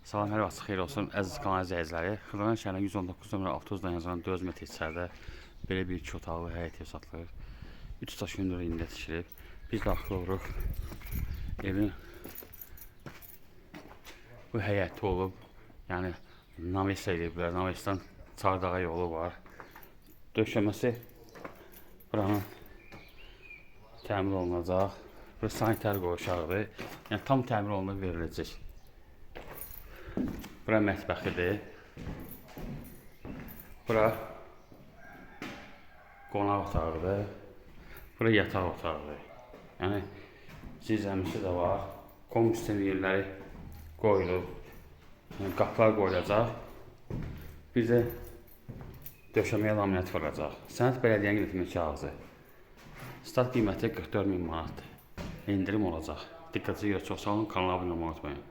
Salam, hər vaxt xeyir olsun, əziz kanal izləyiciləri. Xırdalan şəhərinin 119 nömrə avtobusdan yazılan 4 metr içəridə belə bir 2 otaqlı həyət ev satılır. 3 daş gündür indi tikilib. Biz daxil oluruq. Evin bu həyəti olub. Yəni Naveslə ediblər. Navesdən Çardağa yolu var. Döşəməsi buranın təmir olunacaq. Burası sanitar qoğuşağıdır. Yəni tam təmir olunub veriləcək. Bura mətbəxidir. Bura qonaq otağıdır. Bura yataq otağıdır. Yəni zirzəmisi də var. Komüsten yerləri qoyulub. Yəni, qapılar qoyulacaq. Bir də döşəməyə laminat vuracaq. Sənət Bələdiyyənin iletmə kağızı. Start qiyməti 44.000 manatdır. İndirim olacaq. Diqqətinizi görə çox sağ olun. Kanala abunə olmayı unutmayın.